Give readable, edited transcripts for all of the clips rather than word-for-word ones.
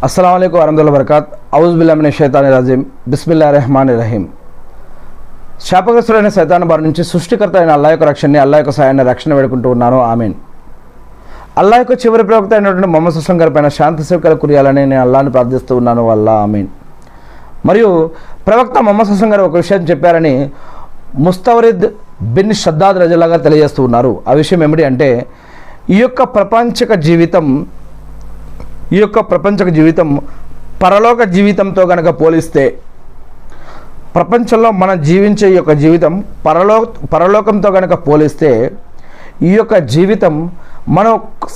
अस्सलाम वालेकुम वरहमतुल्लाहि वबरकात औज़ु बिल्लाहि मिनश शैतानिर रजीम बिस्मिल्लाहिर रहमानिर रहीम। శాపగ్రస్తుడైన సైతాను బారి నుంచి సృష్టికర్త అయిన అల్లాహ్ యొక్క రక్షణని, అల్లాహ్ యొక్క సహాయాన్ని, రక్షణ వేడుకుంటూ ఉన్నాను. ఆమీన్. అల్లాహ్ యొక్క చివరి ప్రవక్త అయినటువంటి మొహమ్మద్ సుల్లాం గారి పైన శాంతి సేవకాలు కురియాలని నేను అల్లాహ్ని ప్రార్థిస్తూ ఉన్నాను. అల్లా ఆమీన్. మరియు ప్రవక్త మొహమ్మద్ సుల్లాం గారు ఒక విషయం చెప్పారని ముస్తవరిద్ బిన్ షద్దాద్ రజల్లాహ్ గారు తెలియజేస్తూ ఉన్నారు. ఆ విషయం ఏమిటి అంటే, ఈ యొక్క ప్రపంచక జీవితం పరలోక జీవితంతో కనుక పోలిస్తే, ప్రపంచంలో మనం జీవించే ఈ యొక్క జీవితం పరలోకంతో కనుక పోలిస్తే, ఈ యొక్క జీవితం మనం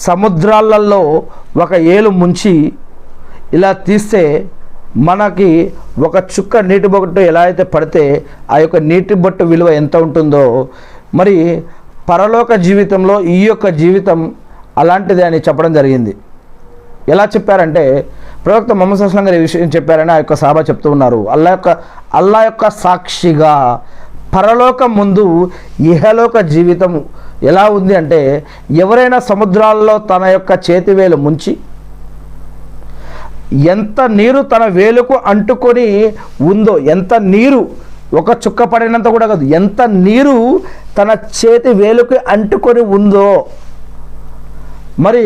సముద్రాలలో ఒక ఏలు ముంచి ఇలా తీస్తే మనకి ఒక చుక్క నీటి బొట్టు ఎలా అయితే పడితే ఆ యొక్క నీటి బొట్టు విలువ ఎంత ఉంటుందో, మరి పరలోక జీవితంలో ఈ యొక్క జీవితం అలాంటిదే అని చెప్పడం జరిగింది. ఎలా చెప్పారంటే, ప్రవక్త మొహమ్మద్ సుల్లాం గారు ఈ విషయం చెప్పారని ఆ యొక్క సహాబా చెప్తూ ఉన్నారు. అల్లా యొక్క సాక్షిగా పరలోకం ముందు ఇహలోక జీవితం ఎలా ఉంది అంటే, ఎవరైనా సముద్రాల్లో తన యొక్క చేతివేలు ముంచి ఎంత నీరు తన వేలుకు అంటుకొని ఉందో, ఎంత నీరు ఒక చుక్క పడినంత కూడా కాదు, ఎంత నీరు తన చేతి వేలుకి అంటుకొని ఉందో, మరి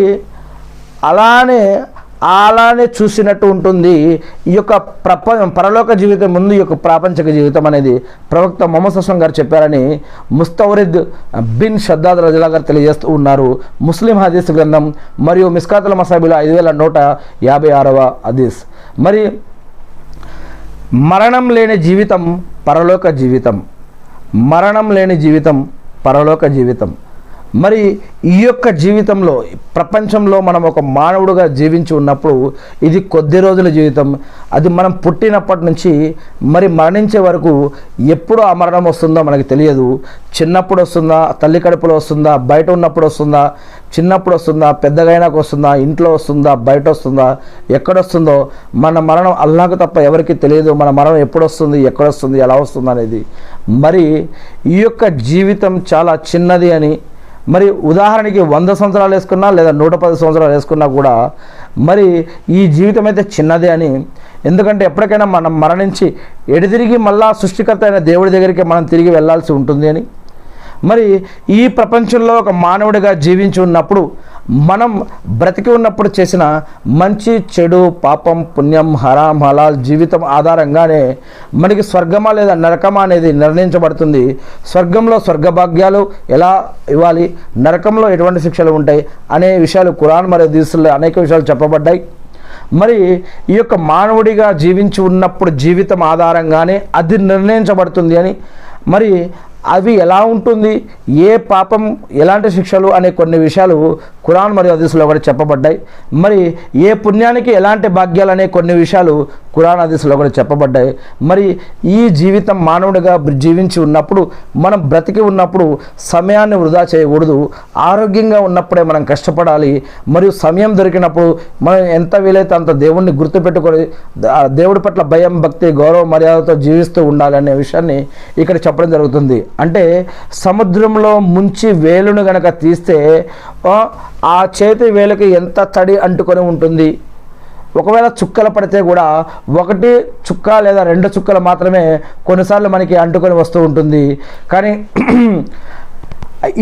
అలానే చూసినట్టు ఉంటుంది ఈ యొక్క పరలోక జీవితం ముందు ఈ యొక్క ప్రాపంచిక జీవితం అనేది ప్రవక్త మొహమ్మద్ సుల్లాం గారు చెప్పారని ముస్తవరిద్ బిన్ షద్దాద్ రజల్లాహ్ గారు తెలియజేస్తూ ఉన్నారు. ముస్లిం హదీస్ గ్రంథం మరియు మిస్కాతుల్ మసాబిలో 5156వ హదీస్. మరి మరణం లేని జీవితం పరలోక జీవితం, మరణం లేని జీవితం పరలోక జీవితం. మరి ఈ యొక్క జీవితంలో, ప్రపంచంలో మనం ఒక మానవుడుగా జీవించి ఉన్నప్పుడు ఇది కొద్ది రోజుల జీవితం. అది మనం పుట్టినప్పటి నుంచి మరి మరణించే వరకు ఎప్పుడు ఆ మరణం వస్తుందో మనకి తెలియదు. చిన్నప్పుడు వస్తుందా, తల్లి కడుపులో వస్తుందా, బయట ఉన్నప్పుడు వస్తుందా, చిన్నప్పుడు వస్తుందా, పెద్దగైనాక వస్తుందా, ఇంట్లో వస్తుందా, బయట వస్తుందా, ఎక్కడొస్తుందో మన మరణం అల్లాహ్కు తప్ప ఎవరికి తెలియదు. మన మరణం ఎప్పుడు వస్తుంది, ఎక్కడొస్తుంది, ఎలా వస్తుంది అనేది. మరి ఈ యొక్క జీవితం చాలా చిన్నది అని, మరి ఉదాహరణకి 100 సంవత్సరాలు వేసుకున్నా లేదా 110 సంవత్సరాలు వేసుకున్నా కూడా మరి ఈ జీవితం అయితే చిన్నదే అని. ఎందుకంటే ఎప్పటికైనా మనం మరణించి ఎడతిరిగి మళ్ళా సృష్టికర్త అయిన దేవుడి దగ్గరికి మనం తిరిగి వెళ్ళాల్సి ఉంటుంది అని. మరి ఈ ప్రపంచంలో ఒక మానవుడిగా జీవించి ఉన్నప్పుడు, మనం బ్రతికి ఉన్నప్పుడు చేసిన మంచి చెడు, పాపం, పుణ్యం, హరాం, హలాల్ జీవితం ఆధారంగానే మనకి స్వర్గమా లేదా నరకమా అనేది నిర్ణయించబడుతుంది. స్వర్గంలో స్వర్గభాగ్యాలు ఎలా ఇవ్వాలి, నరకంలో ఎటువంటి శిక్షలు ఉంటాయి అనే విషయాలు ఖురాన్ మరియు హదీసుల్లో అనేక విషయాలు చెప్పబడ్డాయి. మరి ఈ యొక్క మానవుడిగా జీవించి ఉన్నప్పుడు జీవితం ఆధారంగానే అది నిర్ణయించబడుతుంది అని. మరి అవి ఎలా ఉంటుంది, ఏ పాపం ఎలాంటి శిక్షలు అనే కొన్ని విషయాలు ఖురాన్ మరియు హదీసులో కూడా చెప్పబడ్డాయి. మరి ఏ పుణ్యానికి ఎలాంటి భాగ్యాలు అనే కొన్ని విషయాలు ఖురాన్ హదీసులో కూడా చెప్పబడ్డాయి. మరి ఈ జీవితం మానవుడిగా జీవించి ఉన్నప్పుడు, మనం బ్రతికి ఉన్నప్పుడు సమయాన్ని వృధా చేయకూడదు. ఆరోగ్యంగా ఉన్నప్పుడే మనం కష్టపడాలి. మరియు సమయం దొరికినప్పుడు మనం ఎంత వీలైతే అంత దేవుణ్ణి గుర్తుపెట్టుకొని దేవుడి పట్ల భయం, భక్తి, గౌరవ మర్యాదతో జీవిస్తూ ఉండాలి అనే విషయాన్ని ఇక్కడ చెప్పడం జరుగుతుంది. అంటే సముద్రంలో ముంచి వేలును గనక తీస్తే ఆ చేతి వేలుకి ఎంత తడి అంటుకొని ఉంటుంది. ఒకవేళ చుక్కలు పడితే కూడా 1 చుక్క లేదా 2 చుక్కలు మాత్రమే కొన్నిసార్లు మనకి అంటుకొని వస్తూ ఉంటుంది. కానీ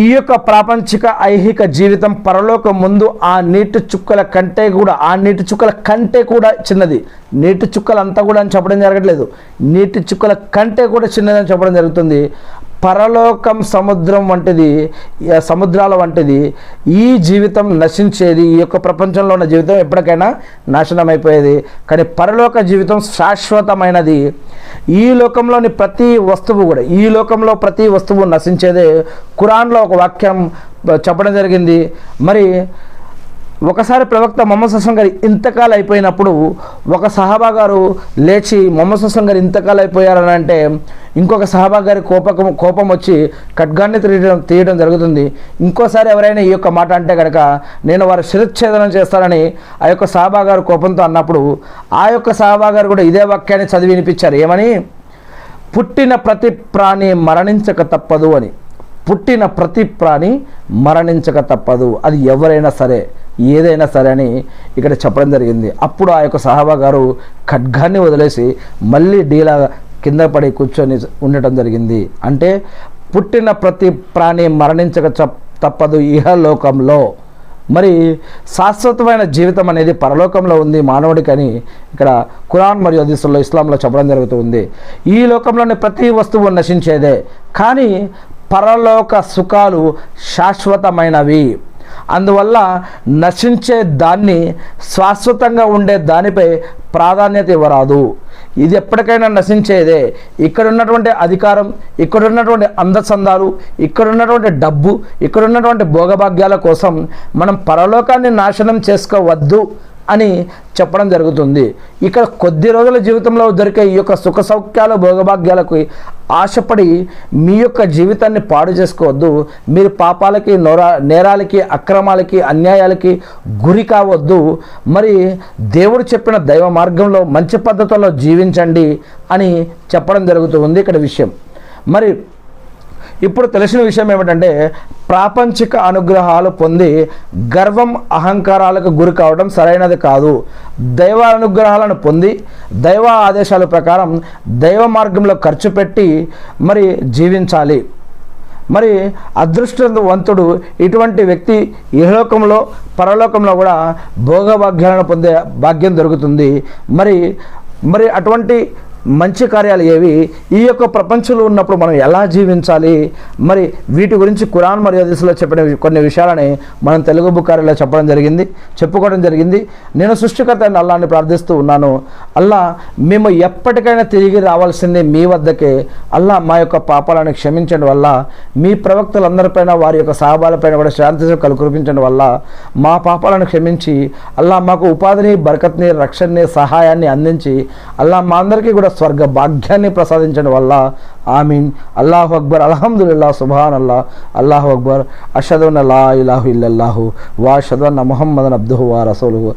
ఈ యొక్క ప్రాపంచిక ఐహిక జీవితం పరలోకం ముందు ఆ నీటి చుక్కల కంటే కూడా చిన్నది. నీటి చుక్కలంతా కూడా అని చెప్పడం జరగట్లేదు, నీటి చుక్కల కంటే కూడా చిన్నదని చెప్పడం జరుగుతుంది. పరలోకం సముద్రాల వంటిది. ఈ జీవితం నశించేది. ఈ యొక్క ప్రపంచంలో ఉన్న జీవితం ఎప్పటికైనా నాశనం అయిపోయేది. కానీ పరలోక జీవితం శాశ్వతమైనది. ఈ లోకంలోని ప్రతి వస్తువు నశించేదే. ఖురాన్లో ఒక వాక్యం చెప్పడం జరిగింది. మరి ఒకసారి ప్రవక్త మొహమ్మద్ సుల్లాం గారు ఇంతకాలం అయిపోయినప్పుడు ఒక సహాబా గారు లేచి మొహమ్మద్ సుల్లాం గారు ఇంతకాలం అయిపోయారని అంటే, ఇంకొక సహాబా గారి కోపం వచ్చి ఖడ్గాన్ని తీయడం జరుగుతుంది. ఇంకోసారి ఎవరైనా ఈ యొక్క మాట అంటే కనుక నేను వారు శిరచ్ఛేదనం చేస్తానని ఆ యొక్క సహాబా గారు కోపంతో అన్నప్పుడు, ఆ యొక్క సహాబా గారు కూడా ఇదే వాక్యాన్ని చదివి వినిపించారు. ఏమని? పుట్టిన ప్రతి ప్రాణి మరణించక తప్పదు అని. పుట్టిన ప్రతి ప్రాణి మరణించక తప్పదు, అది ఎవరైనా సరే. ఏదైనా సరే అని ఇక్కడ చెప్పడం జరిగింది. అప్పుడు ఆ యొక్క సహాబా గారు ఖడ్గాన్ని వదిలేసి మళ్ళీ డీలా కింద పడి కూర్చొని ఉండటం జరిగింది. అంటే పుట్టిన ప్రతి ప్రాణి మరణించక తప్పదు ఇహలోకంలో, మరి శాశ్వతమైన జీవితం అనేది పరలోకంలో ఉంది మానవుడికి అని ఇక్కడ ఖురాన్ మరియు హదీసుల్లో ఇస్లాంలో చెప్పడం జరుగుతుంది. ఈ లోకంలోని ప్రతి వస్తువు నశించేదే, కానీ పరలోక సుఖాలు శాశ్వతమైనవి. అందువల్ల నశించే దాన్ని శాశ్వతంగా ఉండే దానిపై ప్రాధాన్యత ఇవ్వరాదు. ఇది ఎప్పటికైనా నశించేదే. ఇక్కడ ఉన్నటువంటి అధికారం, ఇక్కడ ఉన్నటువంటి అందచందాలు, ఇక్కడ ఉన్నటువంటి డబ్బు, ఇక్కడ ఉన్నటువంటి భోగభాగ్యాల కోసం మనం పరలోకాన్ని నాశనం చేసుకోవద్దు అని చెప్పడం జరుగుతుంది. ఇక్కడ కొద్ది రోజుల జీవితంలో దొరికే ఈ యొక్క సుఖ సౌఖ్యాల భోగభాగ్యాలకు ఆశపడి మీ యొక్క జీవితాన్ని పాడు చేసుకోవద్దు. మీరు పాపాలకి నేరాలకి అక్రమాలకి అన్యాయాలకి గురి కావద్దు. మరి దేవుడు చెప్పిన దైవ మార్గంలో మంచి పద్ధతుల్లో జీవించండి అని చెప్పడం జరుగుతుంది ఇక్కడ విషయం. మరి ఇప్పుడు తెలిసిన విషయం ఏమిటంటే, ప్రాపంచిక అనుగ్రహాలు పొంది గర్వం అహంకారాలకు గురి కావడం సరైనది కాదు. దైవ అనుగ్రహాలను పొంది దైవ ఆదేశాల ప్రకారం దైవ మార్గంలో ఖర్చు పెట్టి మరి జీవించాలి. మరి అదృష్టవంతుడు ఇటువంటి వ్యక్తి ఇహలోకంలో పరలోకంలో కూడా భోగభాగ్యాలను పొందే భాగ్యం దొరుకుతుంది. మరి అటువంటి మంచి కార్యాలు ఏవి, ఈ యొక్క ప్రపంచంలో ఉన్నప్పుడు మనం ఎలా జీవించాలి, మరి వీటి గురించి ఖురాన్ మరియు హదీసులో చెప్పిన కొన్ని విషయాలని మనం తెలుగు బుఖారీలో చెప్పుకోవడం జరిగింది. నేను సృష్టికర్త అయిన అల్లాహ్ని ప్రార్థిస్తూ ఉన్నాను, అల్లా మేము ఎప్పటికైనా తిరిగి రావాల్సింది మీ వద్దకే. అల్లా మా యొక్క పాపాలను క్షమించడం వల్ల, మీ ప్రవక్తలందరిపైన వారి యొక్క సహాబాలపైన కూడా శాంతి కురిపించడం వల్ల మా పాపాలను క్షమించి అల్లా మాకు ఉపాధిని, బరకత్ని, రక్షణని, సహాయాన్ని అందించి అల్లా మా అందరికీ కూడా స్వర్గ భాగ్యాన్ని ప్రసాదించడం వల్ల ఆమీన్. అల్లాహు అక్బర్, అల్హమ్దులిల్లాహ్, సుబ్హానల్లాహ్, అల్లాహు అక్బర్, అషహదు అన్ లా ఇలాహా ఇల్లల్లాహు వ అషహదు అన్న ముహమ్మదన్ అబ్దుహు వ రసూలుహు.